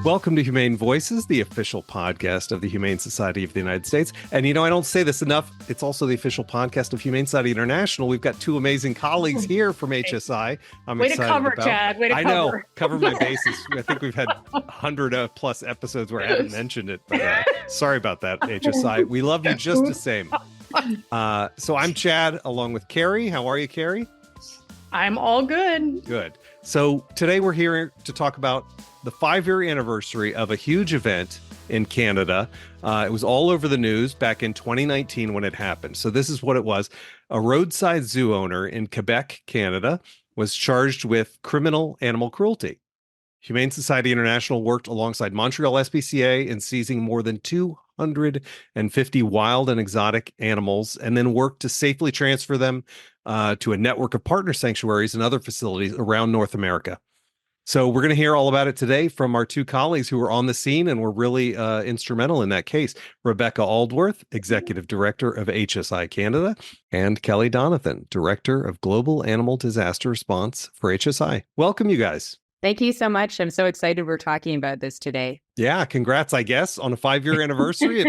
Welcome to Humane Voices, the official podcast of the Humane Society of the United States. And, I don't say this enough. It's also the official podcast of Humane Society International. We've got two amazing colleagues here from HSI. I'm Way excited to cover, about. Chad. Way to I cover. know, cover my bases. I think we've had 100 plus episodes where I haven't mentioned it. But sorry about that, HSI. We love you just the same. So I'm Chad, along with Carrie. How are you, Carrie? I'm all good. Good. So today we're here to talk about the 5-year anniversary of a huge event in Canada. It was all over the news back in 2019 when it happened. So this is what it was. A roadside zoo owner in Quebec, Canada, was charged with criminal animal cruelty. Humane Society International worked alongside Montreal SPCA in seizing more than 250 wild and exotic animals, and then worked to safely transfer them to a network of partner sanctuaries and other facilities around North America. So we're going to hear all about it today from our two colleagues who were on the scene and were really instrumental in that case. Rebecca Aldworth, Executive Director of HSI Canada, and Kelly Donathan, Director of Global Animal Disaster Response for HSI. Welcome, you guys. Thank you so much. I'm so excited we're talking about this today. Yeah, congrats, I guess, on a 5-year anniversary.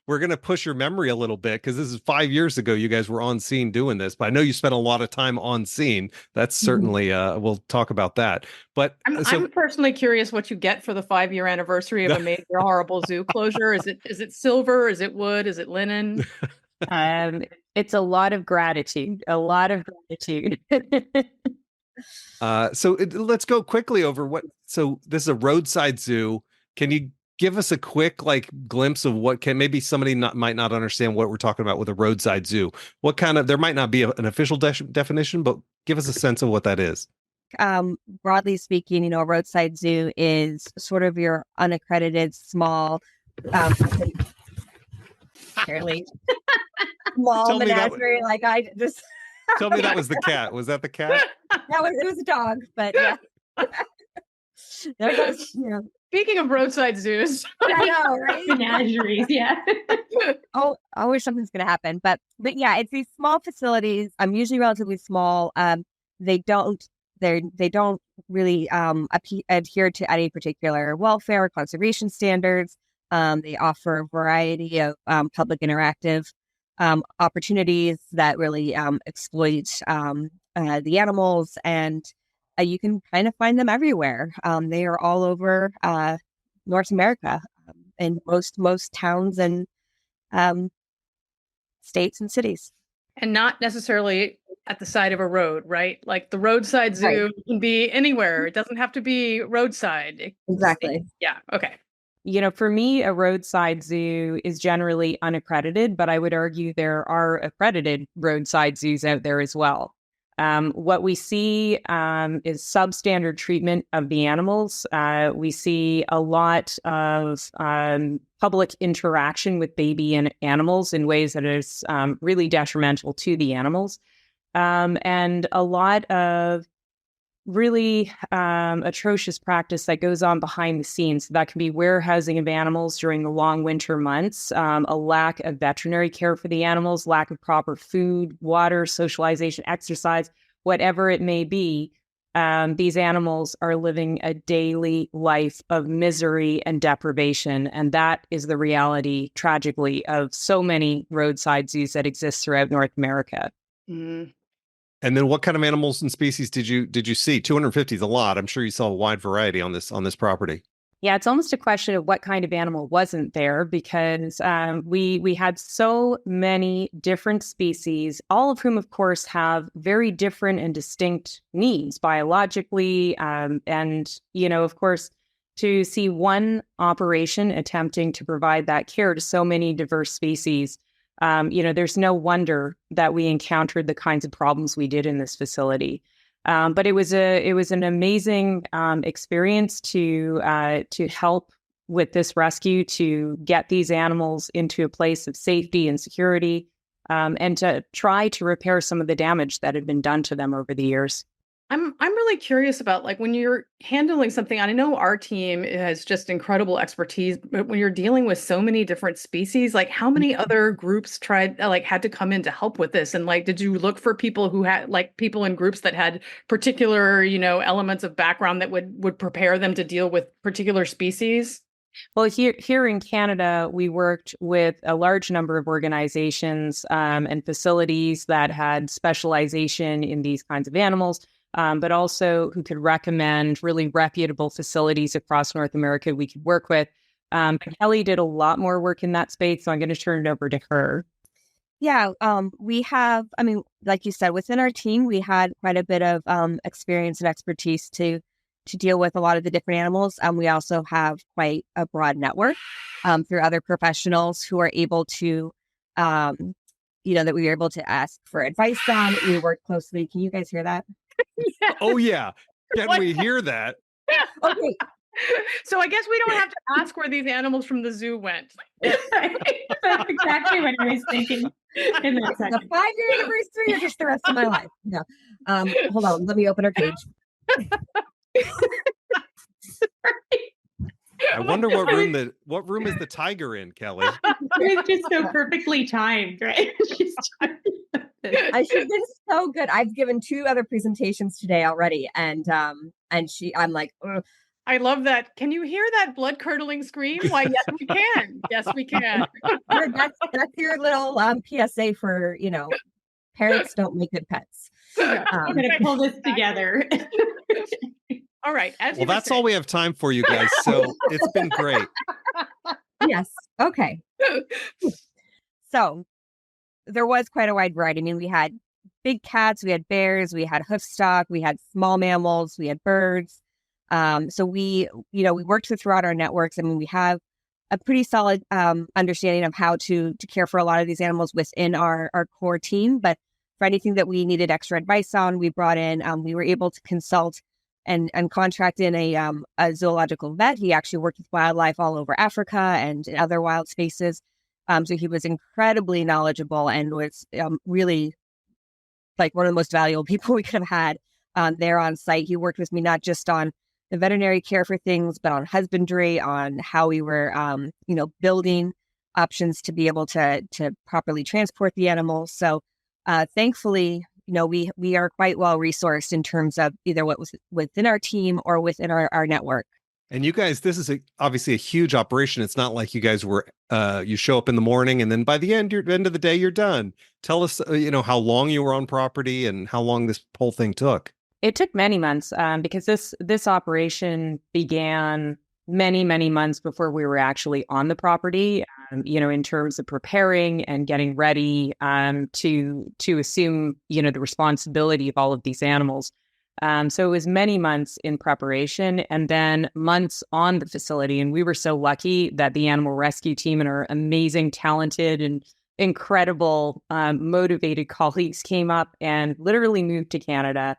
We're going to push your memory a little bit because this is 5 years ago you guys were on scene doing this, but I know you spent a lot of time on scene. That's certainly, we'll talk about that. But I'm personally curious what you get for the 5-year anniversary of a major horrible zoo closure. Is it silver? Is it wood? Is it linen? It's a lot of gratitude, Let's go quickly over so this is a roadside zoo. Can you give us a quick glimpse of maybe somebody might not understand what we're talking about with a roadside zoo? What kind of, there might not be an official definition, but give us a sense of what that is. Broadly speaking, a roadside zoo is sort of your unaccredited small, fairly small menagerie. Tell me that was the cat. Was that the cat? It was a dog, but yeah. Speaking of roadside zoos, I know, right? Menageries, yeah. I wish something's going to happen, but yeah, it's these small facilities. Usually relatively small. They don't really adhere to any particular welfare or conservation standards. They offer a variety of public interactive opportunities that really exploit the animals, and you can kind of find them everywhere. They are all over North America, in most towns and states and cities. And not necessarily at the side of a road, right? Like the roadside zoo can be anywhere. It doesn't have to be roadside. Exactly. Yeah. Okay. For me, a roadside zoo is generally unaccredited, but I would argue there are accredited roadside zoos out there as well. What we see is substandard treatment of the animals. We see a lot of public interaction with baby and animals in ways that is really detrimental to the animals, and a lot of really atrocious practice that goes on behind the scenes. That can be warehousing of animals during the long winter months, a lack of veterinary care for the animals, lack of proper food, water, socialization, exercise, whatever it may be. These animals are living a daily life of misery and deprivation. And that is the reality, tragically, of so many roadside zoos that exist throughout North America. Mm. And then what kind of animals and species did you see? 250 is a lot. I'm sure you saw a wide variety on this property. Yeah, it's almost a question of what kind of animal wasn't there, because we had so many different species, all of whom, of course, have very different and distinct needs biologically. And, of course, to see one operation attempting to provide that care to so many diverse species, there's no wonder that we encountered the kinds of problems we did in this facility. But it was an amazing experience to help with this rescue, to get these animals into a place of safety and security, and to try to repair some of the damage that had been done to them over the years. I'm really curious about like when you're handling something. I know our team has just incredible expertise, but when you're dealing with so many different species, like how many other groups tried like had to come in to help with this? And like, did you look for people who had like people in groups that had particular, elements of background that would prepare them to deal with particular species? Well, here in Canada, we worked with a large number of organizations and facilities that had specialization in these kinds of animals, but also who could recommend really reputable facilities across North America we could work with. Kelly did a lot more work in that space, so I'm going to turn it over to her. Yeah, we have, I mean, like you said, within our team, we had quite a bit of experience and expertise to deal with a lot of the different animals. We also have quite a broad network through other professionals who are able to, that we were able to ask for advice on. We work closely. Can you guys hear that? Yeah. Oh, yeah. Can we hear that? Okay. So I guess we don't have to ask where these animals from the zoo went. That's exactly what I was thinking. In that The second. 5-year anniversary or just the rest of my life? No. Hold on. Let me open our cage. I wonder what room is the tiger in, Kelly? It was just so perfectly timed, right? She's been so good. I've given 2 other presentations today already, and I'm like, ugh. I love that. Can you hear that blood curdling scream? Why, yes, we can. Yes, we can. That's your little PSA for parents don't make good pets. I'm going to pull this together. All right. Well, that's all we have time for, you guys. So it's been great. Yes. Okay. So there was quite a wide variety. I mean, we had big cats, we had bears, we had hoofstock, we had small mammals, we had birds. So we worked throughout our networks. I mean, we have a pretty solid understanding of how to care for a lot of these animals within our core team. But for anything that we needed extra advice on, we brought in, we were able to consult and contract in a zoological vet. He actually worked with wildlife all over Africa and in other wild spaces. So he was incredibly knowledgeable and was really like one of the most valuable people we could have had there on site. He worked with me not just on the veterinary care for things, but on husbandry, on how we were, building options to be able to properly transport the animals. So thankfully, we are quite well resourced in terms of either what was within our team or within our network. And you guys, this is obviously a huge operation. It's not like you guys were, you show up in the morning and then by the end of the day, you're done. Tell us, how long you were on property and how long this whole thing took. It took many months because this operation began many, many months before we were actually on the property, in terms of preparing and getting ready to assume, the responsibility of all of these animals. So it was many months in preparation and then months on the facility. And we were so lucky that the animal rescue team and our amazing, talented and incredible, motivated colleagues came up and literally moved to Canada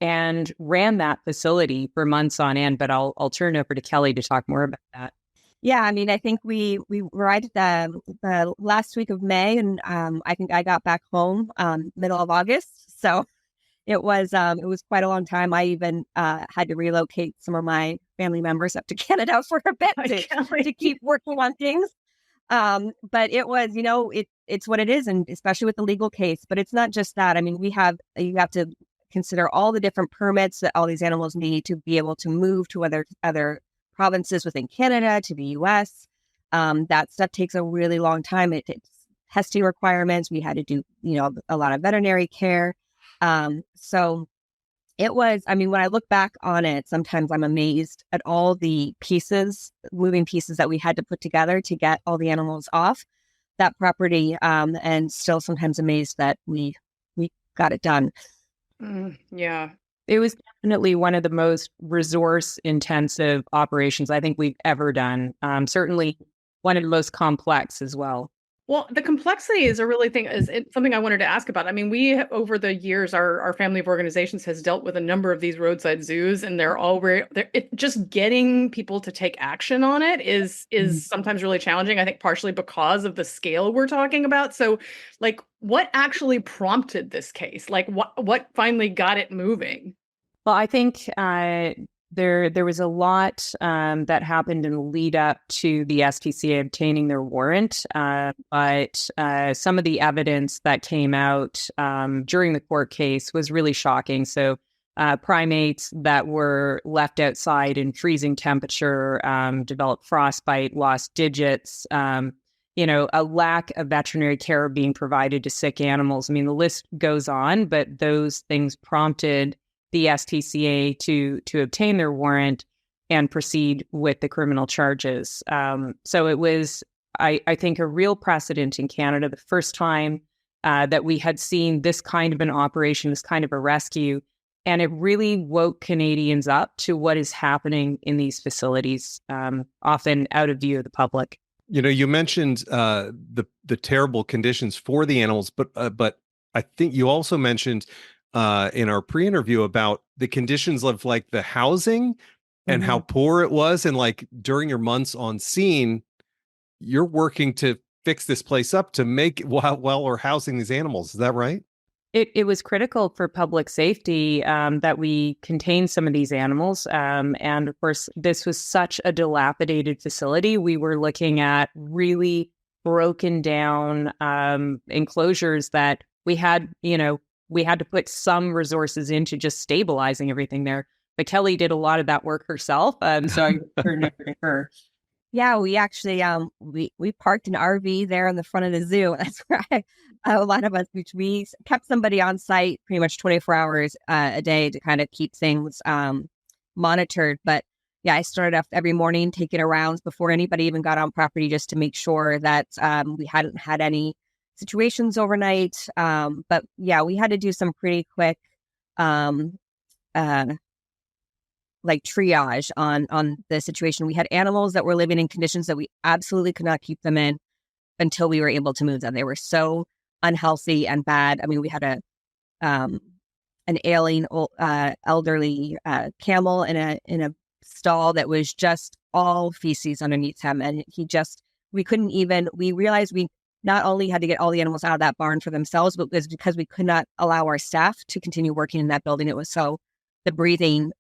and ran that facility for months on end. But I'll turn over to Kelly to talk more about that. Yeah, I mean, I think we arrived the last week of May, and I think I got back home middle of August. So it was quite a long time. I even had to relocate some of my family members up to Canada for a bit to keep working on things. But it was, it's what it is, and especially with the legal case. But it's not just that. I mean, you have to consider all the different permits that all these animals need to be able to move to other provinces within Canada, to the US. That stuff takes a really long time. It's testing requirements. We had to do, a lot of veterinary care. So it was, I mean, when I look back on it, sometimes I'm amazed at all the moving pieces that we had to put together to get all the animals off that property. And still sometimes amazed that we got it done. Yeah. It was definitely one of the most resource-intensive operations I think we've ever done. Certainly one of the most complex as well. Well, the complexity is something I wanted to ask about. I mean, we, over the years, our family of organizations has dealt with a number of these roadside zoos, and just getting people to take action on it is sometimes really challenging. I think partially because of the scale we're talking about. So, like, what actually prompted this case? Like, what finally got it moving? Well, I think there was a lot that happened in the lead up to the SPCA obtaining their warrant, but some of the evidence that came out during the court case was really shocking. So primates that were left outside in freezing temperature developed frostbite, lost digits. A lack of veterinary care being provided to sick animals. I mean, the list goes on, but those things prompted the SPCA to obtain their warrant and proceed with the criminal charges. So it was, I think, a real precedent in Canada, the first time that we had seen this kind of an operation, this kind of a rescue, and it really woke Canadians up to what is happening in these facilities, often out of view of the public. You mentioned the terrible conditions for the animals, but I think you also mentioned in our pre-interview about the conditions of like the housing and how poor it was, and like during your months on scene, you're working to fix this place up to make it while we're housing these animals. Is that right? It was critical for public safety that we contain some of these animals. And of course, this was such a dilapidated facility. We were looking at really broken down enclosures that we had to put some resources into just stabilizing everything there. But Kelly did a lot of that work herself. So I turned it over to her. Yeah, we actually we parked an RV there in the front of the zoo. That's where a lot of us, which we kept somebody on site pretty much 24 hours a day to kind of keep things monitored. But yeah, I started off every morning taking a rounds before anybody even got on property, just to make sure that we hadn't had any situations overnight. But yeah, we had to do some pretty quick like triage on the situation. We had animals that were living in conditions that we absolutely could not keep them in until we were able to move them. They were so unhealthy and bad. I mean, we had an ailing elderly camel in a stall that was just all feces underneath him, and we realized we not only had to get all the animals out of that barn for themselves, but it was because we could not allow our staff to continue working in that building. The breathing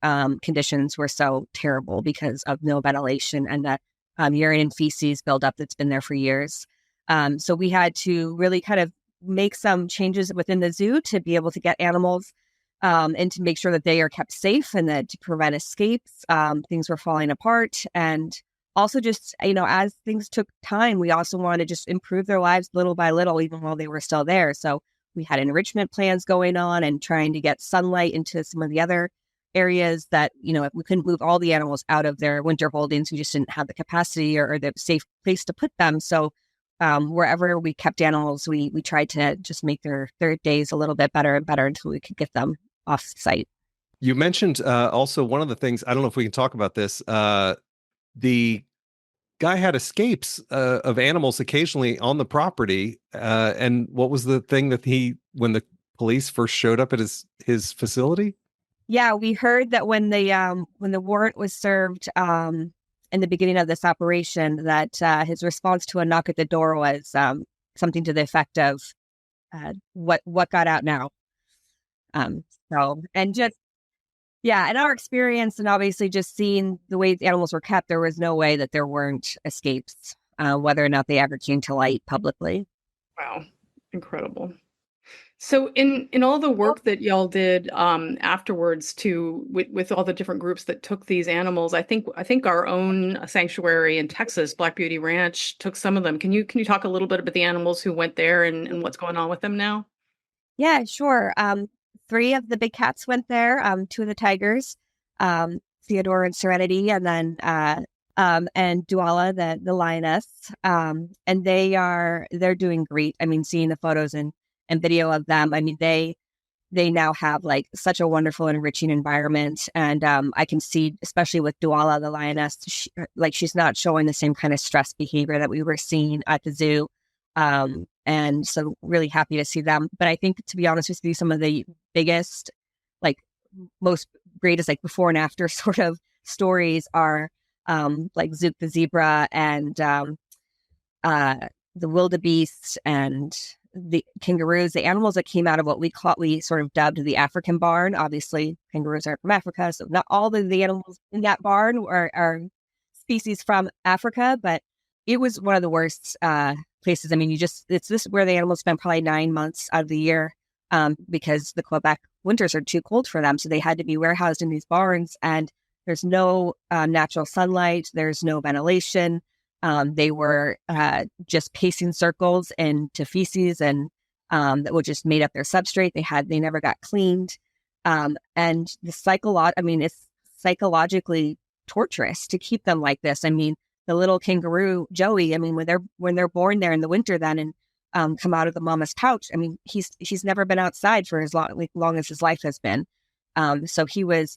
conditions were so terrible because of no ventilation and the urine and feces buildup that's been there for years. So we had to really kind of make some changes within the zoo to be able to get animals and to make sure that they are kept safe and that to prevent escapes. Things were falling apart. And also just, as things took time, we also wanted to just improve their lives little by little, even while they were still there. So we had enrichment plans going on and trying to get sunlight into some of the other areas that, if we couldn't move all the animals out of their winter holdings, we just didn't have the capacity or the safe place to put them. So wherever we kept animals, we tried to just make their days a little bit better and better until we could get them off site. You mentioned also one of the things, I don't know if we can talk about this, the guy had escapes of animals occasionally on the property. And what was the thing that when the police first showed up at his facility? Yeah, we heard that when the warrant was served in the beginning of this operation, that his response to a knock at the door was something to the effect of, "What got out now?" In our experience, and obviously just seeing the way the animals were kept, there was no way that there weren't escapes, whether or not they ever came to light publicly. Wow, incredible. So in all the work that y'all did afterwards with all the different groups that took these animals, I think our own sanctuary in Texas, Black Beauty Ranch, took some of them. Can you talk a little bit about the animals who went there and what's going on with them now? Yeah, sure. 3 of the big cats went there. 2 of the tigers, St-Edouard and Serenity, and then and Duala, the lioness. And they're doing great. I mean, seeing the photos and video of them, I mean, they now have like such a wonderful and enriching environment. And I can see, especially with Duala, the lioness, she's not showing the same kind of stress behavior that we were seeing at the zoo. And so really happy to see them. But I think, to be honest with you, some of the biggest, most greatest, before and after sort of stories are Zook the zebra and the wildebeest and the kangaroos, the animals that came out of what we sort of dubbed the African barn. Obviously, kangaroos are from Africa, so not all the animals in that barn are species from Africa, but it was one of the worst places. I mean, this is where the animals spend probably 9 months out of the year because the Quebec winters are too cold for them. So they had to be warehoused in these barns, and there's no natural sunlight. There's no ventilation. They were just pacing circles into feces, and that would just made up their substrate. They never got cleaned. And it's psychologically torturous to keep them like this. I mean, the little kangaroo Joey, I mean, when they're born there in the winter then and come out of the mama's pouch, I mean, he's never been outside for as long as his life has been. So he was,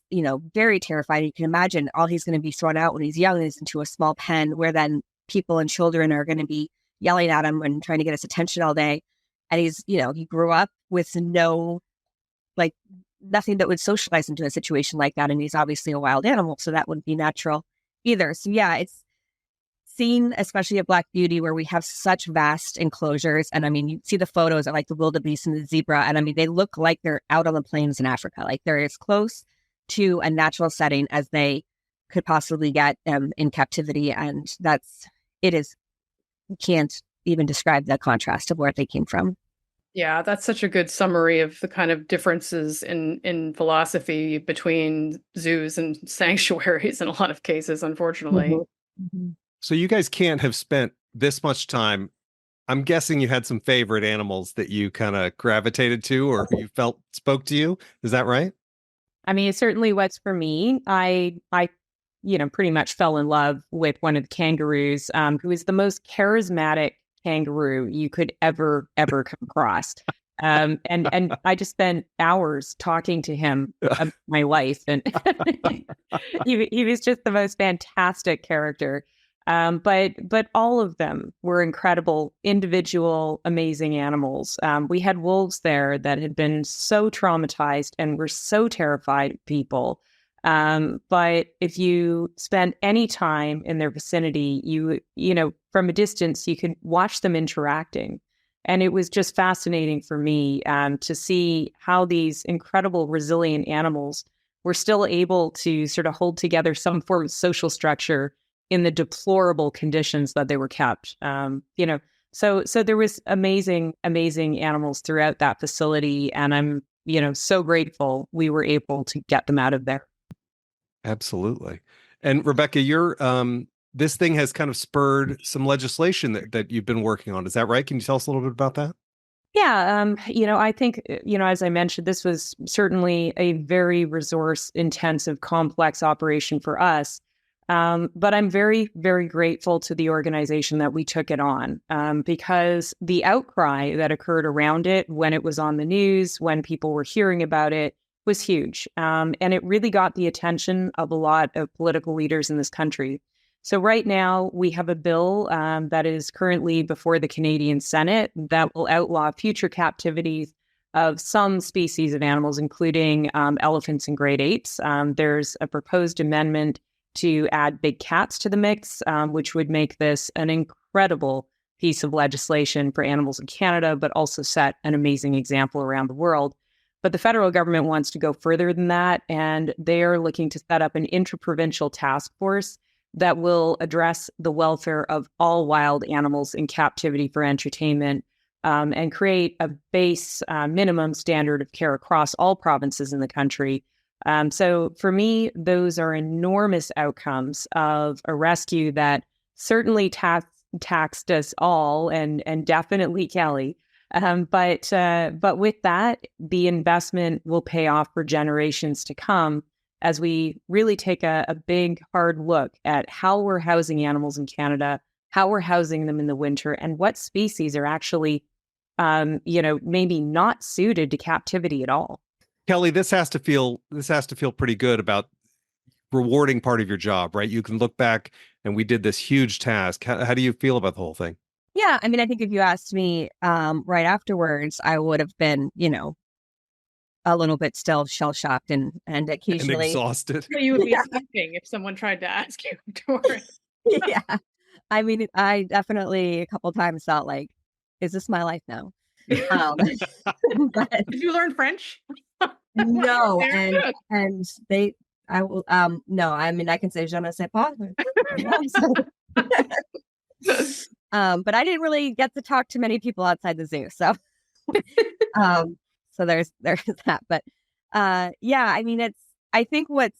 very terrified. You can imagine all he's going to be thrown out when he's young is into a small pen where then people and children are going to be yelling at him and trying to get his attention all day. And he grew up with nothing that would socialize into a situation like that. And he's obviously a wild animal, so that wouldn't be natural either. So yeah, it's seen, especially at Black Beauty, where we have such vast enclosures. And I mean, you see the photos of like the wildebeest and the zebra, and I mean, they look like they're out on the plains in Africa. Like they're as close to a natural setting as they could possibly get in captivity. And you can't even describe the contrast of where they came from. Yeah, that's such a good summary of the kind of differences in philosophy between zoos and sanctuaries in a lot of cases, unfortunately. Mm-hmm. Mm-hmm. So you guys can't have spent this much time. I'm guessing you had some favorite animals that you kind of gravitated to or you felt spoke to you. Is that right? I mean, it certainly was for me. I pretty much fell in love with one of the kangaroos, who is the most charismatic kangaroo you could ever come across. And I just spent hours talking to him about my life, and he was just the most fantastic character. But all of them were incredible, individual, amazing animals. We had wolves there that had been so traumatized and were so terrified of people. But if you spend any time in their vicinity, you from a distance, you could watch them interacting. And it was just fascinating for me to see how these incredible, resilient animals were still able to sort of hold together some form of social structure in the deplorable conditions that they were kept. So there was amazing animals throughout that facility. And I'm, so grateful we were able to get them out of there. Absolutely. And Rebecca, this thing has kind of spurred some legislation that you've been working on. Is that right? Can you tell us a little bit about that? Yeah. I think, as I mentioned, this was certainly a very resource intensive, complex operation for us. But I'm very, very grateful to the organization that we took it on, because the outcry that occurred around it when it was on the news, when people were hearing about it, was huge. And it really got the attention of a lot of political leaders in this country. So right now we have a bill that is currently before the Canadian Senate that will outlaw future captivities of some species of animals, including elephants and great apes. There's a proposed amendment to add big cats to the mix, which would make this an incredible piece of legislation for animals in Canada, but also set an amazing example around the world. But the federal government wants to go further than that, and they are looking to set up an interprovincial task force that will address the welfare of all wild animals in captivity for entertainment, and create a base minimum standard of care across all provinces in the country. So for me, those are enormous outcomes of a rescue that certainly taxed us all, and definitely Kelly. But with that, the investment will pay off for generations to come as we really take a big, hard look at how we're housing animals in Canada, how we're housing them in the winter, and what species are actually, maybe not suited to captivity at all. Kelly, this has to feel pretty good about rewarding part of your job, right? You can look back and we did this huge task. How do you feel about the whole thing? Yeah, I mean, I think if you asked me right afterwards, I would have been, a little bit still shell-shocked and occasionally... And exhausted. You would be thinking if someone tried to ask you to it. Yeah. I mean, I definitely a couple times felt like, is this my life now? But Did you learn French? no, Very good. and they, I will, no, I mean, I can say je ne sais pas. But I didn't really get to talk to many people outside the zoo. So, so there's that. But, yeah, I mean, I think what's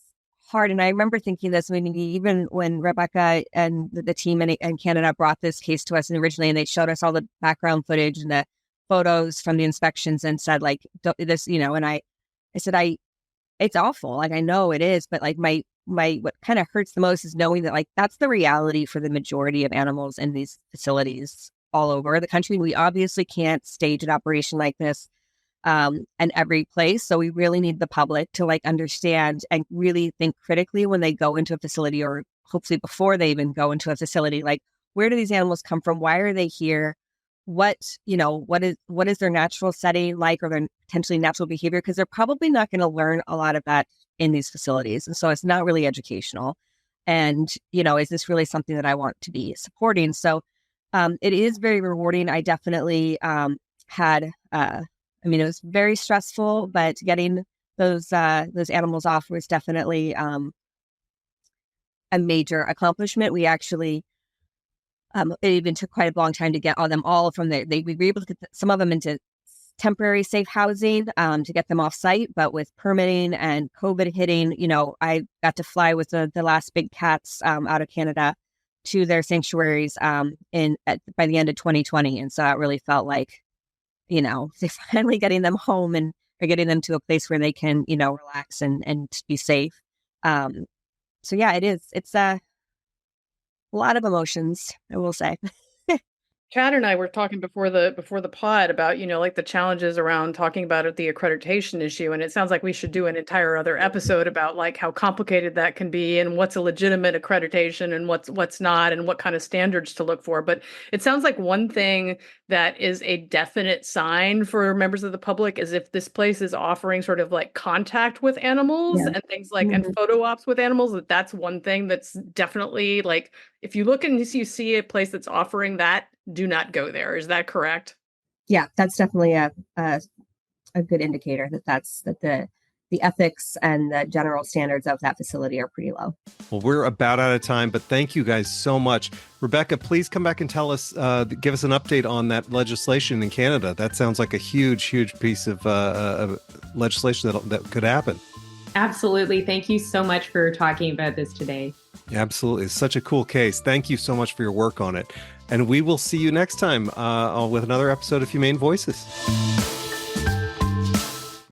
hard, and I remember thinking this even when Rebecca and the team in Canada brought this case to us originally, and they showed us all the background footage and the photos from the inspections and said, like, this, and I said, it's awful. Like, I know it is, but like what kind of hurts the most is knowing that like that's the reality for the majority of animals in these facilities all over the country. We obviously can't stage an operation like this in every place. So we really need the public to like understand and really think critically when they go into a facility, or hopefully before they even go into a facility, like, where do these animals come from? Why are they here? What is their natural setting like, or their potentially natural behavior? Because they're probably not going to learn a lot of that in these facilities. And so it's not really educational. And, is this really something that I want to be supporting? So it is very rewarding. I definitely had, it was very stressful, but getting those animals off was definitely a major accomplishment. We actually, it even took quite a long time to get them all from there. We were able to get some of them into temporary safe housing to get them off site, but with permitting and COVID hitting, I got to fly with the last big cats out of Canada to their sanctuaries by the end of 2020. And so it really felt like, they're finally getting them home and are getting them to a place where they can, relax and be safe. So yeah, it's a lot of emotions, I will say. Chad and I were talking before the pod about, like the challenges around talking about the accreditation issue. And it sounds like we should do an entire other episode about like how complicated that can be and what's a legitimate accreditation and what's not and what kind of standards to look for. But it sounds like one thing that is a definite sign for members of the public is if this place is offering sort of like contact with animals and things like, and photo ops with animals, that's one thing that's definitely like, if you look and you see a place that's offering that, do not go there. Is that correct? Yeah, that's definitely a good indicator that the ethics and the general standards of that facility are pretty low. Well, we're about out of time, but thank you guys so much. Rebecca, please come back and tell us, give us an update on that legislation in Canada. That sounds like a huge, huge piece of legislation that could happen. Absolutely. Thank you so much for talking about this today. Absolutely. It's such a cool case. Thank you so much for your work on it. And we will see you next time with another episode of Humane Voices.